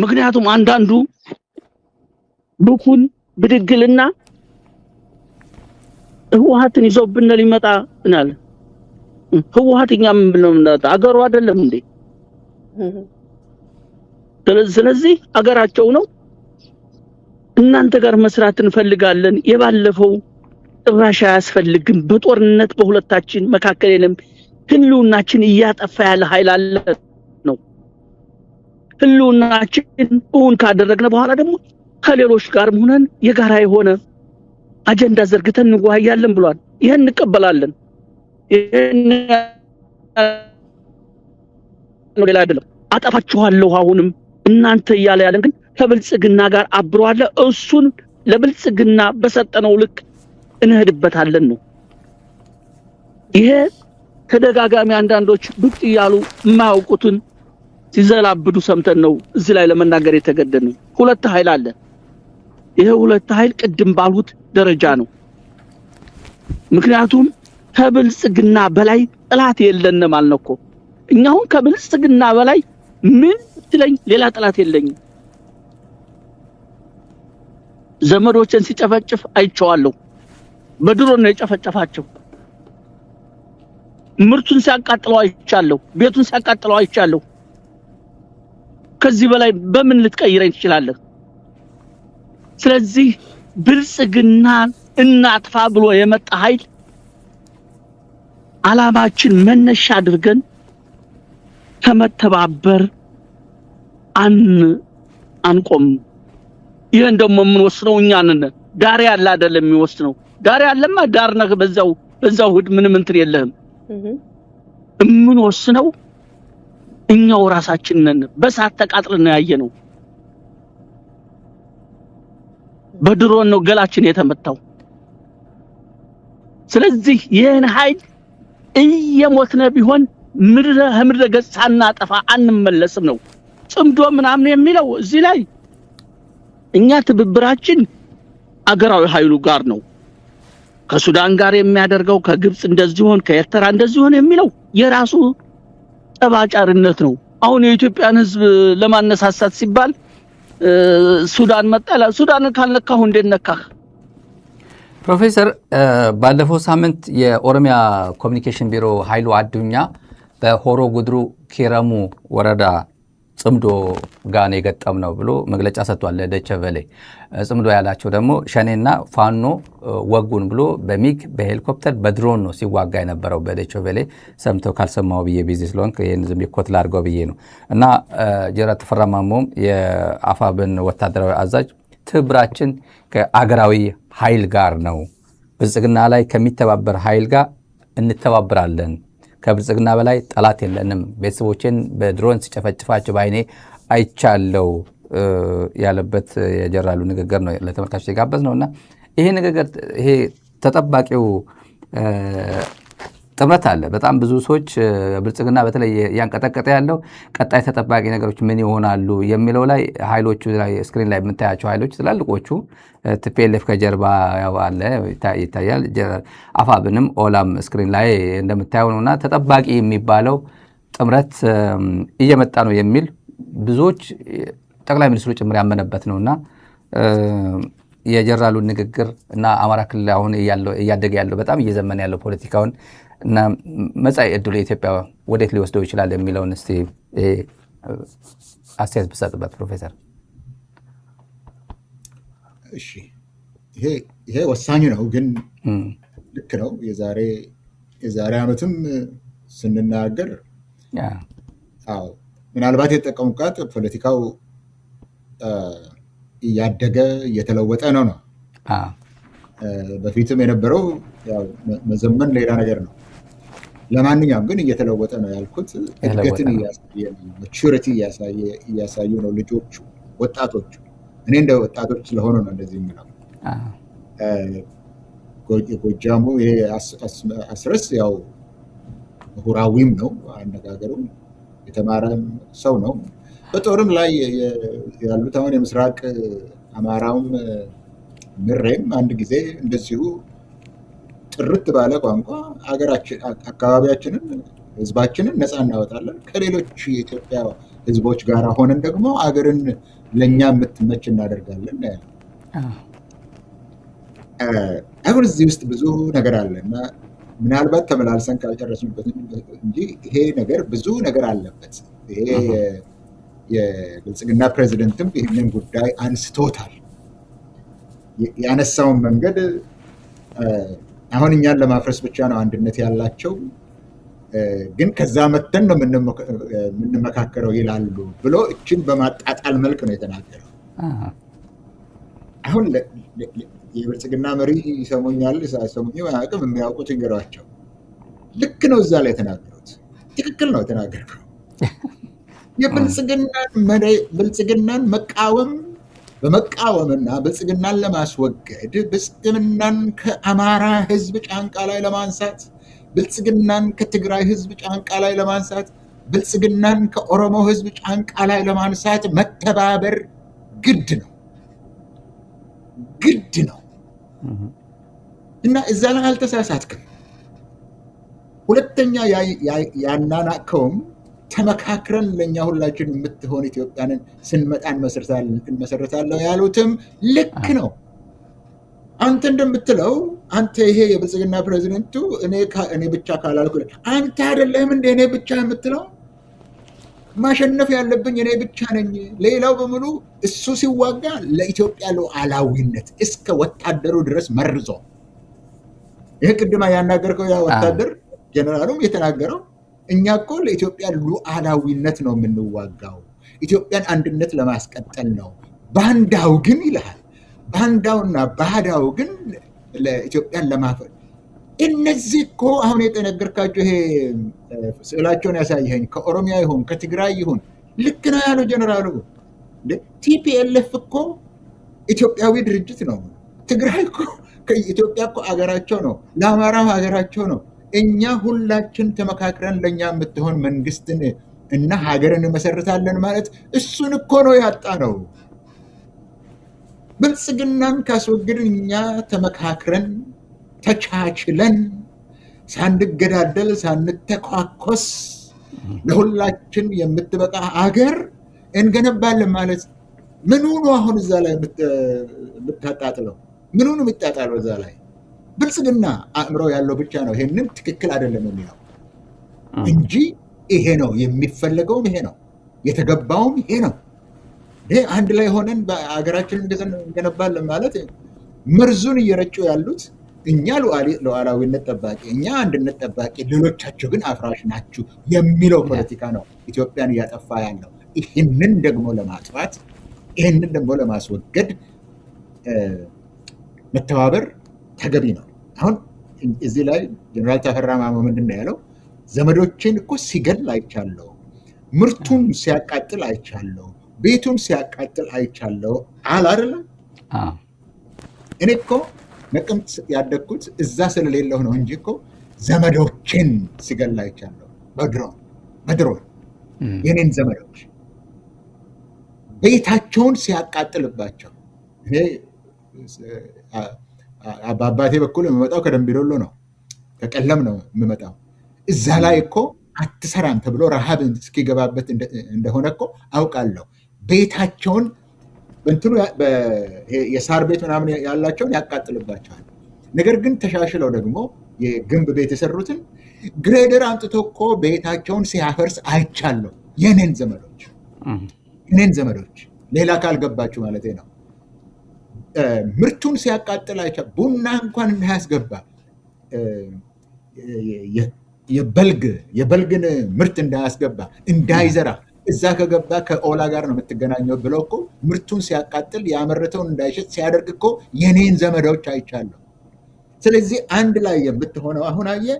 ምክንያቱም አንዳንዱ ብኩን ብድግልና ህወሓትን ይዞብን ሊመጣ እናል ህወሓትኛ ምን ብለው አገሩ አይደለም እንዴ? ስለዚህ አገራቸው ነው። እናንተ ጋር መስራት እንፈልጋለን። የባለፈው ጥራሻ ያስፈልግም። በጦርነት በሁለታችን መካከል የለም ህልውናችን እያጠፋ ያለ ኃይል አለ ነው። ህልውናችን እውን ካደረግነ በኋላ ደግሞ ከሌሎች ጋር ሆነን የጋራ የሆነ አጀንዳ ዘርግተን እንወያያለን ብሏል። ይሄን እንቀበላለን። ይሄን ሌላ አይደለም። አጠፋችኋለሁ አሁንም እናንተ እያለ ያለን ግን ከብልጽግና ጋር አብሯል። እሱን ለብልጽግና በሰጠነው ልክ እንሄድበታለን ነው። ይሄ ተደጋጋሚ አንዳንዶች ብቅ ይያሉ የማያውቁትን ሲዘላብዱ ሰምተን ነው እዚህ ላይ ለመናገር የተገደድነው። ሁለት ኃይል አለ። ይሄ ሁለት ኃይል ቅድም ባሉት ደረጃ ነው። ምክንያቱም ከብልጽግና በላይ ጥላት የለንም አልነኮ። እኛው ከብልጽግና በላይ ምን ትለኝ ሌላ ጥላት የለኝም። ዘመዶችን ሲጨፈጭፍ አይቼዋለሁ። በድሮን ነው የጨፈጨፋቸው። ምርቱን ሲያቃጥለው አይቻለሁ። ቤቱን ሲያቃጥለው አይቻለሁ። ከዚህ በላይ በምን ልትቀይረኝ ትችላለህ? ስለዚህ ብልጽግና እናጥፋ ብሎ የመጣ ኃይል አላማችን መነሻ አድርገን ከመተባበር አንቆም። ይሄን ደግሞ ምን ወስነው እኛ ነን። ዳር ያለ አይደለም የሚወስነው። ዳር ያለማ ዳር ነህ በዛው ሁድ ምንም እንትን የለህም። ምን ወስነው እኛው ራሳችን ነን። በሳት ተቃጥለን ነው ያየነው። በድሮን ነው ገላችን የተመታው። ስለዚህ ይሄን ኃይል እየሞትነ ቢሆን ምድረ ገጽ ሳናጠፋ አንመለስም ነው። ጽምዶ ምናምን የሚለው እዚህ ላይ እኛ ትብብራችን አገራዊ ኃይሉ ጋር ነው። ከሱዳን ጋር የሚያደርገው ከግብጽ እንደዚህ ሆነ ከኤርትራ እንደዚህ ሆነ የሚለው የራሱ ጠባጫርነት ነው። አሁን የኢትዮጵያን ህዝብ ለማነሳሳት ሲባል ሱዳን መጣላ ሱዳን ካልነካሁ እንደነካህ። ፕሮፌሰር ባለፈው ሳምንት የኦሮሚያ ኮሚኒኬሽን ቢሮ ኃይሉ አዱኛ በሆሮ ጉድሩ ኪረሙ ወረዳ ጽምዶ ጋር የገጠም ነው ብሎ መግለጫ ሰጥቷል ለዶይቼ ቬለ። ጽምዶ ያላቸው ደግሞ ሸኔና ፋኖ ወጉን ብሎ በሚግ በሄሊኮፕተር በድሮን ነው ሲዋጋ የነበረው። በዶይቼ ቬለ ሰምተው ካልሰማው ብዬ ቢዚ ስለሆንክ ይሄን ዝም ይኮት ላድርገው ብዬ ነው። እና ጀነራል ተፈራ ማሞም የአፋብን ወታደራዊ አዛዥ ትብብራችን ከአገራዊ ኃይል ጋር ነው፣ ብልጽግና ላይ ከሚተባበር ኃይል ጋር እንተባበራለን፣ ከብልጽግና በላይ ጠላት የለንም፣ ቤተሰቦችን በድሮን ሲጨፈጭፋቸው ባይኔ አይቻለው ያለበት የጀነራሉ ንግግር ነው ለተመልካቾች የጋበዝ ነውና ይሄ ንግግር ይሄ ተጠባቂው ጥምረት አለ። በጣም ብዙ ሰዎች ብልጽግና በተለይ ያንቀጠቀጠ ያለው ቀጣይ ተጠባቂ ነገሮች ምን ይሆናሉ የሚለው ላይ ኃይሎቹ ላይ ስክሪን ላይ የምታያቸው ኃይሎች ትላልቆቹ ቲፒኤልኤፍ ከጀርባ ያው አለ ይታያል። አፋብንም ኦላም ስክሪን ላይ እንደምታየው ነውና ተጠባቂ የሚባለው ጥምረት እየመጣ ነው የሚል ብዙዎች ጠቅላይ ሚኒስትሩ ጭምር ያመነበት ነውና የጀነራሉ ንግግር እና አማራ ክልል አሁን እያደገ ያለው በጣም እየዘመነ ያለው ፖለቲካውን እና መጻኢ ዕድሉ ኢትዮጵያ ወዴት ሊወስደው ይችላል የሚለውን እስቲ አስተያየት ብትሰጥበት ፕሮፌሰር። እሺ ይሄ ወሳኝ ነው፣ ግን ልክ ነው። የዛሬ ዓመትም ስንናገር አዎ ምናልባት የተጠቀሙት ፖለቲካው እያደገ እየተለወጠ ነው። በፊትም የነበረው ያው መዘመን ሌላ ነገር ነው። ለማንኛውም ግን እየተለወጠ ነው ያልኩት እድገትን እያሳየ ነው፣ ማቹሪቲ እያሳዩ ነው ልጆቹ፣ ወጣቶቹ። እኔ እንደ ወጣቶች ስለሆኑ ነው እንደዚህ የምለው። ጎጃሙ ይሄ አስረስ ያው ምሁራዊም ነው አነጋገሩ፣ የተማረም ሰው ነው። በጦርም ላይ ያሉት አሁን የምስራቅ አማራውም ምሬም አንድ ጊዜ እንደዚሁ ጥርት ባለ ቋንቋ አካባቢያችንን ህዝባችንን ነፃ እናወጣለን፣ ከሌሎች የኢትዮጵያ ህዝቦች ጋር ሆነን ደግሞ አገርን ለእኛ የምትመች እናደርጋለን ያለ። አሁን እዚህ ውስጥ ብዙ ነገር አለ እና ምናልባት ተመላልሰን ካልጨረስንበት እንጂ ይሄ ነገር ብዙ ነገር አለበት። ይሄ የብልጽግና ፕሬዚደንትም ይህንን ጉዳይ አንስቶታል። ያነሳውን መንገድ አሁን እኛን ለማፍረስ ብቻ ነው አንድነት ያላቸው፣ ግን ከዛ መተን ነው የምንመካከረው ይላሉ ብሎ እችን በማጣጣል መልክ ነው የተናገረው። አሁን የብልጽግና መሪ ይሰሙኛል ሳይሰሙኝ አያውቅም፣ የሚያውቁት ይንገሯቸው። ልክ ነው እዛ ላይ የተናገሩት፣ ትክክል ነው የተናገረው። ብልጽግናን መቃወም በመቃወምና ብልጽግናን ለማስወገድ ብልጽግናን ከአማራ ህዝብ ጫንቃ ላይ ለማንሳት፣ ብልጽግናን ከትግራይ ህዝብ ጫንቃ ላይ ለማንሳት፣ ብልጽግናን ከኦሮሞ ህዝብ ጫንቃ ላይ ለማንሳት መተባበር ግድ ነው እና እዛ ላይ አልተሳሳትክም። ሁለተኛ ያናናቀውም ተመካክረን ለእኛ ሁላችን የምትሆን ኢትዮጵያንን ስንመጣ እንመሰርታለሁ ያሉትም ልክ ነው። አንተ እንደምትለው አንተ ይሄ የብልጽግና ፕሬዚደንቱ እኔ ብቻ ካላልኩ አንተ አይደለህም እንደ እኔ ብቻ የምትለው? ማሸነፍ ያለብኝ እኔ ብቻ ነኝ፣ ሌላው በሙሉ እሱ ሲዋጋ ለኢትዮጵያ ሉዓላዊነት እስከ ወታደሩ ድረስ መርዞ። ይህ ቅድማ ያናገርከው ያ ወታደር ጀነራሉም የተናገረው እኛ እኮ ለኢትዮጵያ ሉዓላዊነት ነው የምንዋጋው፣ ኢትዮጵያን አንድነት ለማስቀጠል ነው። ባንዳው ግን ይልሃል፣ ባንዳውና ባዳው ግን ለኢትዮጵያን ለማፈር። እነዚህ እኮ አሁን የተነገርካቸው ይሄ ስዕላቸውን ያሳየኸኝ ከኦሮሚያ ይሁን ከትግራይ ይሁን ልክ ነው ያለው ጀነራሉ። ቲፒኤልኤፍ እኮ ኢትዮጵያዊ ድርጅት ነው። ትግራይ እኮ ኢትዮጵያ እኮ አገራቸው ነው፣ ለአማራው ሀገራቸው ነው። እኛ ሁላችን ተመካክረን ለእኛ የምትሆን መንግስትን እና ሀገርን እንመሰርታለን ማለት እሱን እኮ ነው ያጣ ነው። ብልጽግናን ካስወግድን እኛ ተመካክረን ተቻችለን ሳንገዳደል ሳንተኳኮስ ለሁላችን የምትበቃ ሀገር እንገነባለን ማለት ምኑ ነው? አሁን እዛ ላይ የምታጣጥለው ምኑ ነው የሚጣጣለው? እዛ ላይ ብልጽግና አእምሮ ያለው ብቻ ነው ይሄንን ትክክል አይደለም የሚለው እንጂ ይሄ ነው የሚፈለገውም፣ ይሄ ነው የተገባውም፣ ይሄ ነው። ይሄ አንድ ላይ ሆነን በሀገራችንን እንገነባለን ማለት መርዙን እየረጩ ያሉት እኛ ሉዓላዊነት ጠባቂ፣ እኛ አንድነት ጠባቂ፣ ሌሎቻችሁ ግን አፍራሽ ናችሁ የሚለው ፖለቲካ ነው ኢትዮጵያን እያጠፋ ያለው። ይህንን ደግሞ ለማጥፋት፣ ይህንን ደግሞ ለማስወገድ መተባበር ተገቢ ነው። አሁን እዚህ ላይ ጀነራል ተፈራ ማሞ ምንድን ነው ያለው? ዘመዶችን እኮ ሲገል አይቻለሁ፣ ምርቱን ሲያቃጥል አይቻለሁ፣ ቤቱን ሲያቃጥል አይቻለሁ አለ አይደለም። እኔ እኮ ነቀምት ያደግኩት እዛ ስለሌለሁ ነው እንጂ እኮ ዘመዶችን ሲገል አይቻለሁ። በድሮን የኔን ዘመዶች ቤታቸውን ሲያቃጥልባቸው። እኔ በአባቴ በኩል የምመጣው ከደምቢዶሎ ነው፣ ከቀለም ነው የምመጣው። እዛ ላይ እኮ አትሰራም ተብሎ ረሃብ እስኪገባበት እንደሆነ እኮ አውቃለሁ። ቤታቸውን በእንትኑ የሳር ቤት ምናምን ያላቸውን ያቃጥልባቸዋል። ነገር ግን ተሻሽለው ደግሞ የግንብ ቤት የሰሩትን ግሬደር አምጥቶ እኮ ቤታቸውን ሲያፈርስ አይቻለሁ። የኔን ዘመዶች ሌላ ካልገባችሁ ማለት ነው። ምርቱን ሲያቃጥል አይቻለሁ። ቡና እንኳን እንዳያስገባ የበልግን ምርት እንዳያስገባ እንዳይዘራ እዛ ከገባ ከኦላ ጋር ነው የምትገናኘው ብሎ እኮ ምርቱን ሲያቃጥል ያመረተውን እንዳይሸጥ ሲያደርግ እኮ የኔን ዘመዶች አይቻለሁ። ስለዚህ አንድ ላይ የምትሆነው አሁን አየህ፣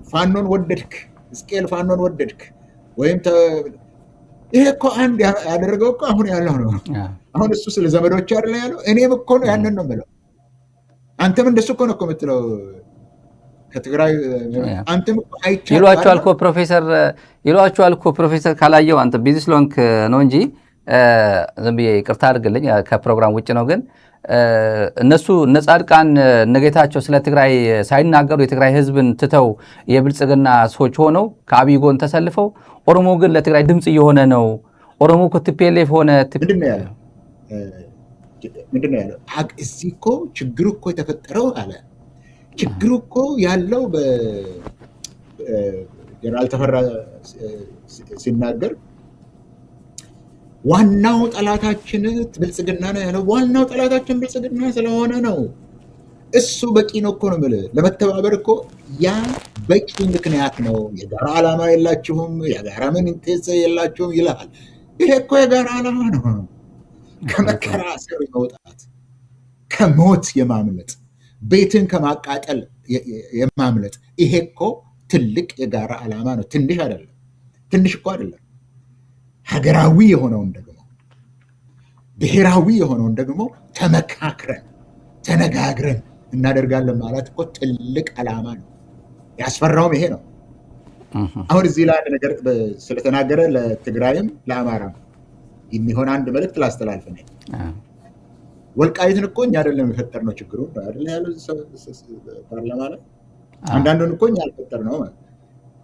ፋኖን ወደድክ፣ እስቄል ፋኖን ወደድክ ወይም ይሄ እኮ አንድ ያደረገው እኮ አሁን ያለው ነው። አሁን እሱ ስለ ዘመዶች አይደለ ያለው፣ እኔም እኮ ነው ያንን ነው የምለው። አንተም እንደሱ እኮ ነው እኮ የምትለው ከትግራይ አንተም ይሏቸዋል እኮ ፕሮፌሰር ካላየው አንተ ቢዚ ስለሆንክ ነው እንጂ ዝም ብዬ ይቅርታ አድርግልኝ፣ ከፕሮግራም ውጭ ነው። ግን እነሱ እነ ጻድቃን እነ ጌታቸው ስለ ትግራይ ሳይናገሩ የትግራይ ህዝብን ትተው የብልጽግና ሰዎች ሆነው ከአብይ ጎን ተሰልፈው ኦሮሞ ግን ለትግራይ ድምፅ እየሆነ ነው። ኦሮሞ እኮ ቲፒኤልኤፍ ሆነ። ምንድን ነው ያለው? እዚህ እኮ ችግሩ እኮ የተፈጠረው አለ ችግሩ እኮ ያለው ጀነራል ተፈራ ሲናገር ዋናው ጠላታችን ብልጽግና ነው ያለው። ዋናው ጠላታችን ብልጽግና ስለሆነ ነው። እሱ በቂ ነው እኮ ነው የምልህ። ለመተባበር እኮ ያ በቂ ምክንያት ነው። የጋራ ዓላማ የላችሁም፣ የጋራ ምን ኢንቴንስ የላችሁም ይልሃል። ይሄ እኮ የጋራ ዓላማ ነው። ከመከራ ስር የመውጣት፣ ከሞት የማምለጥ፣ ቤትን ከማቃጠል የማምለጥ፣ ይሄ እኮ ትልቅ የጋራ ዓላማ ነው። ትንሽ አይደለም። ትንሽ እኮ አይደለም። ሀገራዊ የሆነውን ደግሞ ብሔራዊ የሆነውን ደግሞ ተመካክረን ተነጋግረን እናደርጋለን ማለት እኮ ትልቅ ዓላማ ነው። ያስፈራውም ይሄ ነው። አሁን እዚህ ላይ አንድ ነገር ስለተናገረ ለትግራይም ለአማራም የሚሆን አንድ መልእክት ላስተላልፍ ነው። ወልቃይትን እኮ እኛ አይደለም የፈጠርነው ችግሩን አይደለ ያለው ፓርላማ ላይ አንዳንዱን እኮ እኛ አልፈጠርነው ማለት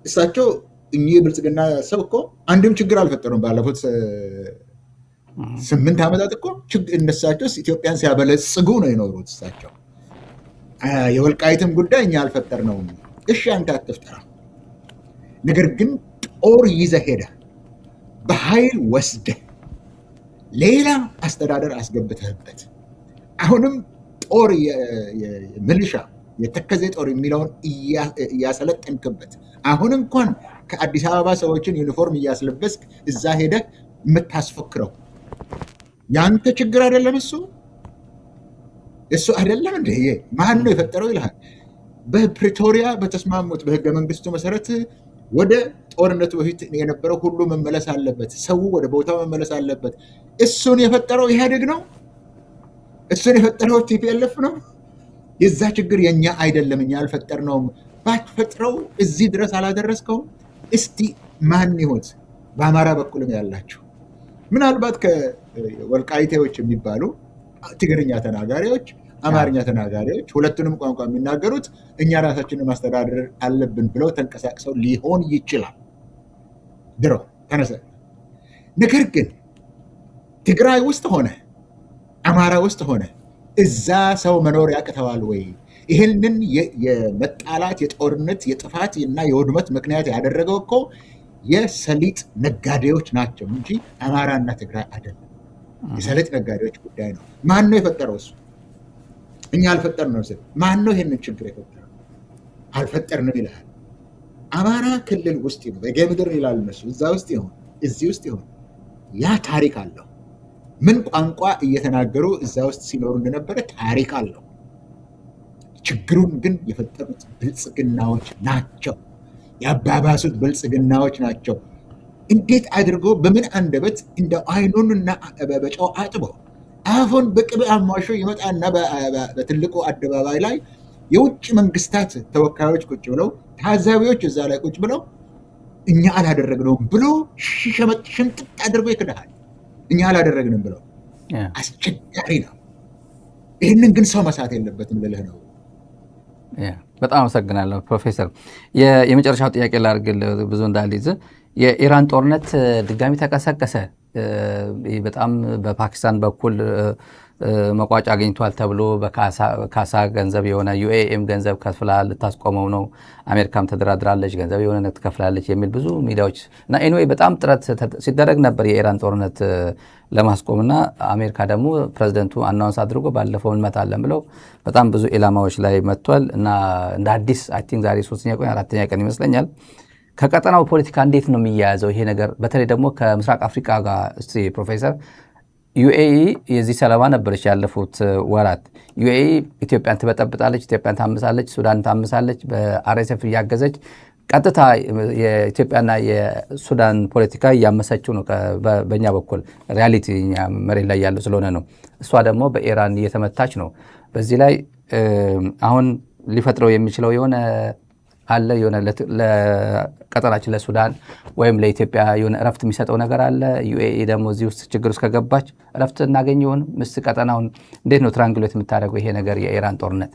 እሳቸው እኚህ የብልጽግና ሰው እኮ አንድም ችግር አልፈጠሩም። ባለፉት 8 ዓመታት እኮ እነሳቸው ኢትዮጵያን ሲያበለጽጉ ነው የኖሩት። እሳቸው የወልቃይትም ጉዳይ እኛ አልፈጠርነውም። እሺ አንተ አትፍጠራ፣ ነገር ግን ጦር ይዘህ ሄደህ በኃይል ወስደህ ሌላ አስተዳደር አስገብተህበት አሁንም ጦር ሚሊሻ የተከዜ ጦር የሚለውን እያሰለጠንክበት አሁን እንኳን ከአዲስ አበባ ሰዎችን ዩኒፎርም እያስለበስክ እዛ ሄደህ የምታስፎክረው ያንተ ችግር አይደለም። እሱ አይደለም እንደ ማን ነው የፈጠረው ይልሃል። በፕሪቶሪያ በተስማሙት በህገ መንግስቱ መሰረት ወደ ጦርነቱ በፊት የነበረው ሁሉ መመለስ አለበት። ሰው ወደ ቦታው መመለስ አለበት። እሱን የፈጠረው ኢህአዴግ ነው። እሱን የፈጠረው ቲፒኤልኤፍ ነው። የዛ ችግር የኛ አይደለም፣ እኛ አልፈጠርነውም። ባትፈጥረው እዚህ ድረስ አላደረስከውም። እስቲ ማን ይሆን በአማራ በኩልም ያላቸው ምናልባት ከወልቃይቴዎች የሚባሉ ትግርኛ ተናጋሪዎች፣ አማርኛ ተናጋሪዎች ሁለቱንም ቋንቋ የሚናገሩት እኛ ራሳችንን ማስተዳደር አለብን ብለው ተንቀሳቅሰው ሊሆን ይችላል ድሮ ተነሳ። ነገር ግን ትግራይ ውስጥ ሆነ አማራ ውስጥ ሆነ እዛ ሰው መኖር ያቅተዋል ወይ? ይህንን የመጣላት የጦርነት የጥፋት እና የውድመት ምክንያት ያደረገው እኮ የሰሊጥ ነጋዴዎች ናቸው እንጂ አማራና ትግራይ አይደለም። የሰሊጥ ነጋዴዎች ጉዳይ ነው። ማን ነው የፈጠረው? እሱ እኛ አልፈጠርነው ስል ማን ነው ይህንን ችግር የፈጠረው? አልፈጠርንም ይልሃል። አማራ ክልል ውስጥ ይሁን በጌምድር ይላል እነሱ እዛ ውስጥ ይሁን እዚህ ውስጥ ይሁን ያ ታሪክ አለው። ምን ቋንቋ እየተናገሩ እዛ ውስጥ ሲኖሩ እንደነበረ ታሪክ አለው። ችግሩን ግን የፈጠሩት ብልጽግናዎች ናቸው። ያባባሱት ብልጽግናዎች ናቸው። እንዴት አድርጎ በምን አንደበት እንደ አይኑንና በጨው አጥቦ አፉን በቅቤ አሟሾ ይመጣና በትልቁ አደባባይ ላይ የውጭ መንግስታት ተወካዮች ቁጭ ብለው ታዛቢዎች እዛ ላይ ቁጭ ብለው እኛ አላደረግነውም ብሎ ሽምጥጥ አድርጎ ይክዳል። እኛ አላደረግንም ብለው አስቸጋሪ ነው። ይህንን ግን ሰው መሳት የለበትም ልልህ ነው። በጣም አመሰግናለሁ ፕሮፌሰር። የመጨረሻው ጥያቄ ላድርግልህ ብዙ እንዳልይዝ። የኢራን ጦርነት ድጋሚ ተቀሰቀሰ። በጣም በፓኪስታን በኩል መቋጫ አግኝቷል ተብሎ በካሳ ገንዘብ የሆነ ዩኤኤም ገንዘብ ከፍላ ልታስቆመው ነው፣ አሜሪካም ተደራድራለች፣ ገንዘብ የሆነ ትከፍላለች የሚል ብዙ ሚዲያዎች እና ኤኒዌይ በጣም ጥረት ሲደረግ ነበር የኢራን ጦርነት ለማስቆምና አሜሪካ ደግሞ ፕሬዚደንቱ አናውንስ አድርጎ ባለፈው እንመታለን ብለው በጣም ብዙ ኢላማዎች ላይ መጥቷል እና እንደ አዲስ አይ ቲንክ ዛሬ 3ኛ ቀን 4ኛ ቀን ይመስለኛል። ከቀጠናው ፖለቲካ እንዴት ነው የሚያያዘው ይሄ ነገር? በተለይ ደግሞ ከምስራቅ አፍሪካ ጋር እስቲ ፕሮፌሰር ዩኤኢ የዚህ ሰለባ ነበረች ያለፉት ወራት። ዩኤኢ ኢትዮጵያን ትበጠብጣለች፣ ኢትዮጵያን ታምሳለች፣ ሱዳን ታምሳለች፣ በአርኤስኤፍ እያገዘች ቀጥታ የኢትዮጵያና የሱዳን ፖለቲካ እያመሰችው ነው። በእኛ በኩል ሪያሊቲ መሬት ላይ ያለው ስለሆነ ነው። እሷ ደግሞ በኢራን እየተመታች ነው። በዚህ ላይ አሁን ሊፈጥረው የሚችለው የሆነ አለ የሆነ ለቀጠናችን ለሱዳን ወይም ለኢትዮጵያ የሆነ እረፍት የሚሰጠው ነገር አለ? ዩኤኢ ደግሞ እዚህ ውስጥ ችግር ውስጥ ከገባች እረፍት እናገኝ ይሆን? ቀጠናውን እንዴት ነው ትራንግሌት የምታደርገው ይሄ ነገር የኢራን ጦርነት?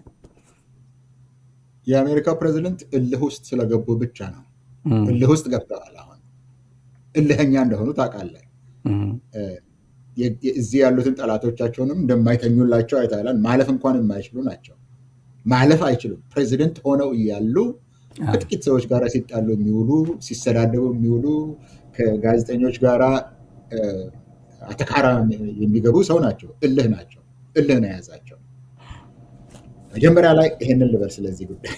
የአሜሪካው ፕሬዚደንት እልህ ውስጥ ስለገቡ ብቻ ነው። እልህ ውስጥ ገብተዋል። አሁን እልህኛ እንደሆኑ ታውቃለህ። እዚህ ያሉትን ጠላቶቻቸውንም እንደማይተኙላቸው አይታላል። ማለፍ እንኳን የማይችሉ ናቸው። ማለፍ አይችሉም። ፕሬዚደንት ሆነው እያሉ ከጥቂት ሰዎች ጋር ሲጣሉ የሚውሉ ሲሰዳደቡ የሚውሉ ከጋዜጠኞች ጋር አተካራ የሚገቡ ሰው ናቸው። እልህ ናቸው። እልህ ነው የያዛቸው። መጀመሪያ ላይ ይሄንን ልበል ስለዚህ ጉዳይ።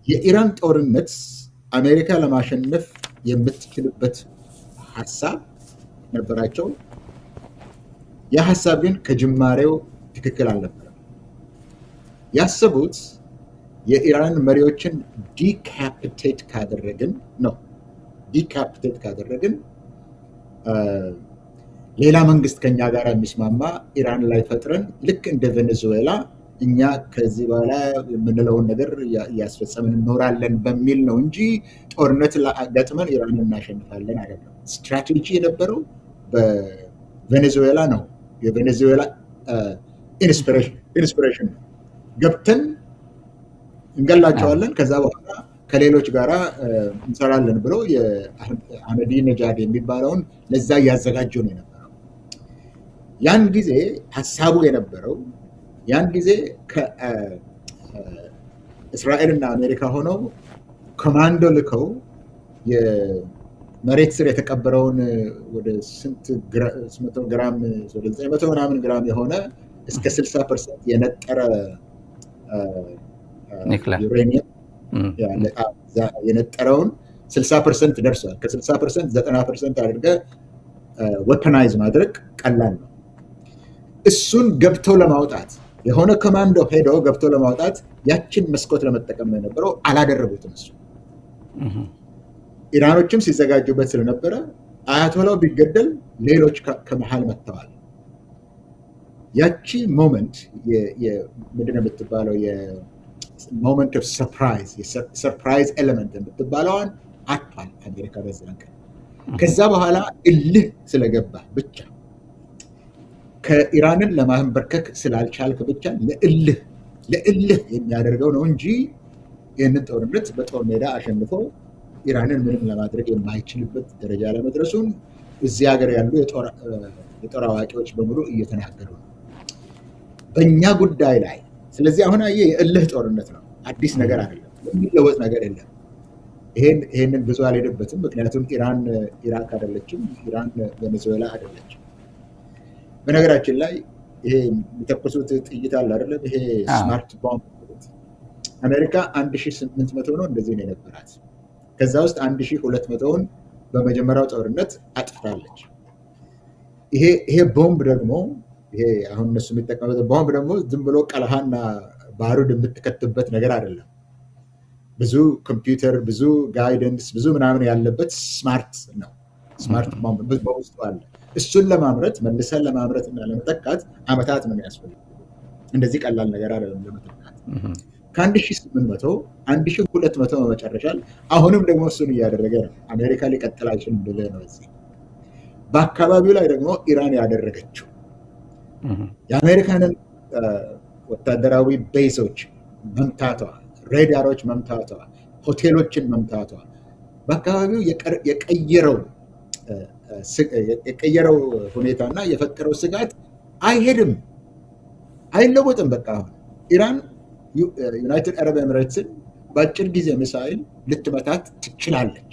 የኢራን ጦርነት አሜሪካ ለማሸነፍ የምትችልበት ሀሳብ ነበራቸው። ያ ሀሳብ ግን ከጅማሬው ትክክል አልነበረም። ያሰቡት የኢራን መሪዎችን ዲካፒቴት ካደረግን ነው። ዲካፒቴት ካደረግን ሌላ መንግስት ከኛ ጋር የሚስማማ ኢራን ላይ ፈጥረን ልክ እንደ ቬኔዙዌላ እኛ ከዚህ በኋላ የምንለውን ነገር እያስፈጸምን እንኖራለን በሚል ነው እንጂ ጦርነት ገጥመን ኢራን እናሸንፋለን አይደለም። ስትራቴጂ የነበረው በቬኔዙዌላ ነው። የቬኔዙዌላ ኢንስፒሬሽን ነው። ገብተን እንገላቸዋለን፣ ከዛ በኋላ ከሌሎች ጋር እንሰራለን ብሎ የአህመዲነጃድ የሚባለውን ለዛ እያዘጋጁ ነው የነበረው። ያን ጊዜ ሀሳቡ የነበረው ያን ጊዜ ከእስራኤልና አሜሪካ ሆነው ኮማንዶ ልከው የመሬት ስር የተቀበረውን ወደ ስንት ግራም 900 ምናምን ግራም የሆነ እስከ 60% የነጠረ ዩሬኒየም የነጠረውን 60% ደርሷል። ከ60% 90% አድርገ ወፐናይዝ ማድረግ ቀላል ነው። እሱን ገብተው ለማውጣት የሆነ ኮማንዶ ሄደው ገብተው ለማውጣት ያችን መስኮት ለመጠቀም ነው የነበረው። አላደረጉትም። እሱ ኢራኖችም ሲዘጋጁበት ስለነበረ አያቶላው ቢገደል ሌሎች ከመሃል መጥተዋል። ያቺ ሞመንት ምንድን ነው የምትባለው? ሞመንት ኦፍ ሰርፕራይዝ ኤሌመንት የምትባለዋን አጥቷል አሜሪካ በዛን ቀን። ከዛ በኋላ እልህ ስለገባ ብቻ ከኢራንን ለማንበርከክ ስላልቻልክ ብቻ ለእልህ የሚያደርገው ነው እንጂ ይህንን ጦርነት በጦር ሜዳ አሸንፎ ኢራንን ምንም ለማድረግ የማይችልበት ደረጃ ለመድረሱን እዚህ ሀገር ያሉ የጦር አዋቂዎች በሙሉ እየተናገሩ ነው በእኛ ጉዳይ ላይ። ስለዚህ አሁን የእልህ ጦርነት ነው፣ አዲስ ነገር አይደለም፣ የሚለወጥ ነገር የለም። ይሄንን ብዙ አልሄድበትም፣ ምክንያቱም ኢራን ኢራቅ አይደለችም፣ ኢራን ቬኔዙዌላ አይደለችም። በነገራችን ላይ ይሄ የሚተኩሱት ጥይት አለ አይደለም፣ ይሄ ስማርት ቦምብ አሜሪካ 1800 ነው እንደዚህ ነው የነበራት። ከዛ ውስጥ 1200ውን በመጀመሪያው ጦርነት አጥፍታለች። ይሄ ቦምብ ደግሞ ይሄ አሁን እነሱ የሚጠቀሙት ቦምብ ደግሞ ዝም ብሎ ቀለሃና ባሩድ የምትከትበት ነገር አይደለም። ብዙ ኮምፒውተር፣ ብዙ ጋይደንስ፣ ብዙ ምናምን ያለበት ስማርት ነው። ስማርት ቦምብ በውስጡ አለ። እሱን ለማምረት መልሰን ለማምረት እና ለመጠቃት አመታት ነው የሚያስፈልግ። እንደዚህ ቀላል ነገር አይደለም ለመጠቃት። ከ1800 1200 በመጨረሻ አሁንም ደግሞ እሱን እያደረገ ነው። አሜሪካ ሊቀጥል አይችልም ብለህ ነው እዚህ በአካባቢው ላይ ደግሞ ኢራን ያደረገችው የአሜሪካንን ወታደራዊ ቤዞች መምታቷ፣ ሬዳሮች መምታቷ፣ ሆቴሎችን መምታቷ በአካባቢው የቀየረው ሁኔታና የፈጠረው ስጋት አይሄድም፣ አይለወጥም። በቃ አሁን ኢራን ዩናይትድ አረብ ኤሚሬትስን በአጭር ጊዜ ሚሳይል ልትመታት ትችላለች።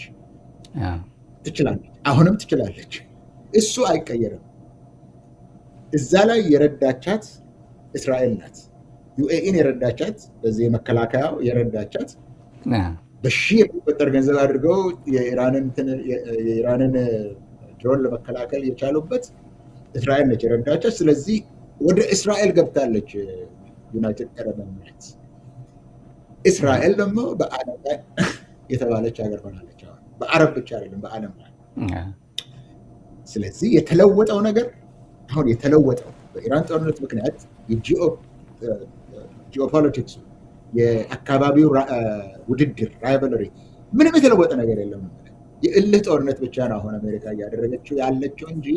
አሁንም ትችላለች። እሱ አይቀየርም። እዛ ላይ የረዳቻት እስራኤል ናት። ዩኤኢን የረዳቻት በዚህ መከላከያው የረዳቻት በሺህ የሚቆጠር ገንዘብ አድርገው የኢራንን ድሮን ለመከላከል የቻሉበት እስራኤል ነች የረዳቻት። ስለዚህ ወደ እስራኤል ገብታለች ዩናይትድ አረብ ኤሚሬትስ። እስራኤል ደግሞ በዓለም ላይ የተባለች ሀገር ሆናለች። በአረብ ብቻ አይደለም በዓለም ላይ። ስለዚህ የተለወጠው ነገር አሁን የተለወጠው በኢራን ጦርነት ምክንያት የጂኦፖለቲክሱ የአካባቢው ውድድር ራይቨለሪ ምንም የተለወጠ ነገር የለም። የእልህ ጦርነት ብቻ ነው አሁን አሜሪካ እያደረገችው ያለችው እንጂ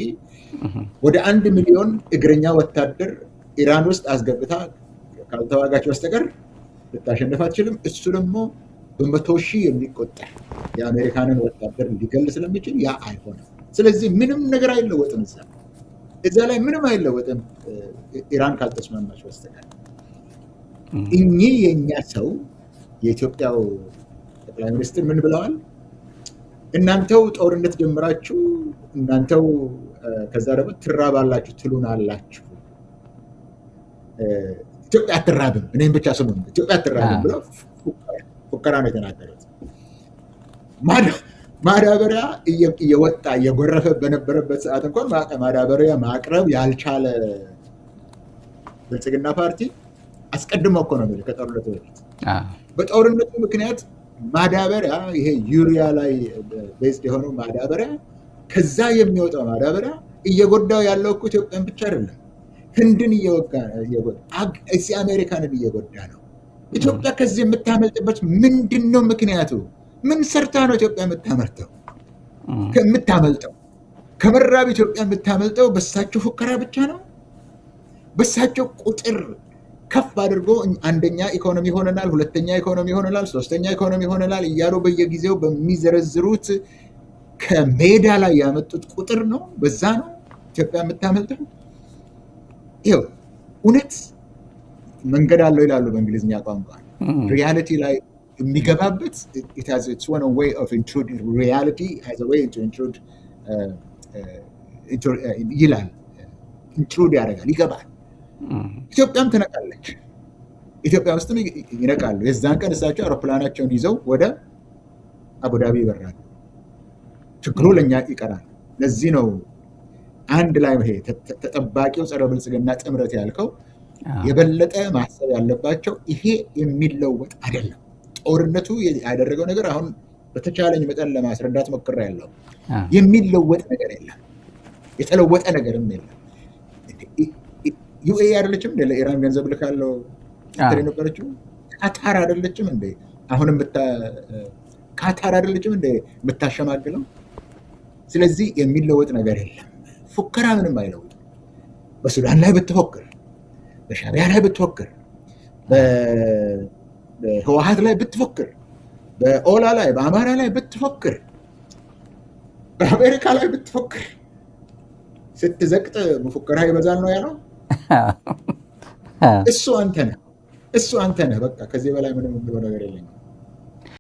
ወደ 1 ሚሊዮን እግረኛ ወታደር ኢራን ውስጥ አስገብታ ካልተዋጋች በስተቀር ልታሸንፍ አትችልም። እሱ ደግሞ በ100 ሺህ የሚቆጠር የአሜሪካንን ወታደር ሊገል ስለሚችል ያ አይሆንም። ስለዚህ ምንም ነገር አይለወጥም። እዛ ላይ ምንም አይለወጥም ኢራን ካልተስማማች በስተቀር። እኚህ የእኛ ሰው የኢትዮጵያው ጠቅላይ ሚኒስትር ምን ብለዋል? እናንተው ጦርነት ጀምራችሁ እናንተው ከዛ ደግሞ ትራባላችሁ ትሉናላችሁ። ኢትዮጵያ አትራብም፣ እኔም ብቻ ስሙ ኢትዮጵያ አትራብም ብለው ፉከራ ነው የተናገሩት። ማዳበሪያ እየወጣ እየጎረፈ በነበረበት ሰዓት እንኳን ማዳበሪያ ማቅረብ ያልቻለ ብልጽግና ፓርቲ አስቀድሞ እኮ ነው የሚለው ከጦርነቱ በፊት። በጦርነቱ ምክንያት ማዳበሪያ ይሄ ዩሪያ ላይ ቤዝድ የሆነው ማዳበሪያ ከዛ የሚወጣው ማዳበሪያ እየጎዳው ያለው እኮ ኢትዮጵያን ብቻ አይደለም፣ ህንድን እየወጋ እዚህ አሜሪካንን እየጎዳ ነው። ኢትዮጵያ ከዚህ የምታመልጥበት ምንድን ነው ምክንያቱ? ምን ሰርታ ነው ኢትዮጵያ የምታመልጠው? ከመራብ ኢትዮጵያ የምታመልጠው በሳቸው ፉከራ ብቻ ነው። በሳቸው ቁጥር ከፍ አድርጎ አንደኛ ኢኮኖሚ ሆነናል፣ ሁለተኛ ኢኮኖሚ ሆነናል፣ ሶስተኛ ኢኮኖሚ ሆነናል እያሉ በየጊዜው በሚዘረዝሩት ከሜዳ ላይ ያመጡት ቁጥር ነው። በዛ ነው ኢትዮጵያ የምታመልጠው። ይኸው እውነት መንገድ አለው ይላሉ በእንግሊዝኛ ቋንቋ። ሪያሊቲ ላይ የሚገባበት ሪያሊቲ ይላል፣ ኢንትሩድ ያደርጋል፣ ይገባል። ኢትዮጵያም ትነቃለች። ኢትዮጵያ ውስጥም ይነቃሉ። የዛን ቀን እሳቸው አውሮፕላናቸውን ይዘው ወደ አቡዳቢ ይበራሉ። ችግሩ ለእኛ ይቀራል። ለዚህ ነው አንድ ላይ ይሄ ተጠባቂው ጸረ ብልጽግና ጥምረት ያልከው የበለጠ ማሰብ ያለባቸው ይሄ የሚለወጥ አይደለም። ጦርነቱ ያደረገው ነገር አሁን በተቻለኝ መጠን ለማስረዳት ሞክሬያለሁ። የሚለወጥ ነገር የለም፣ የተለወጠ ነገርም የለም። ዩኤኢ አይደለችም እንደ ለኢራን ገንዘብ ልካለው የነበረችው? ካታር አይደለችም እንደ አሁንም ካታር አይደለችም እንደ የምታሸማግለው? ስለዚህ የሚለወጥ ነገር የለም። ፉከራ ምንም አይለውጥም። በሱዳን ላይ ብትፎክር፣ በሻዕቢያ ላይ ብትፎክር፣ በህወሓት ላይ ብትፎክር፣ በኦላ ላይ በአማራ ላይ ብትፎክር፣ በአሜሪካ ላይ ብትፎክር ስትዘቅጥ ሙፉከራ ይበዛል ነው ያለው። እሱ አንተ ነህ። በቃ ከዚህ በላይ ምንም የምለው ነገር የለኝም።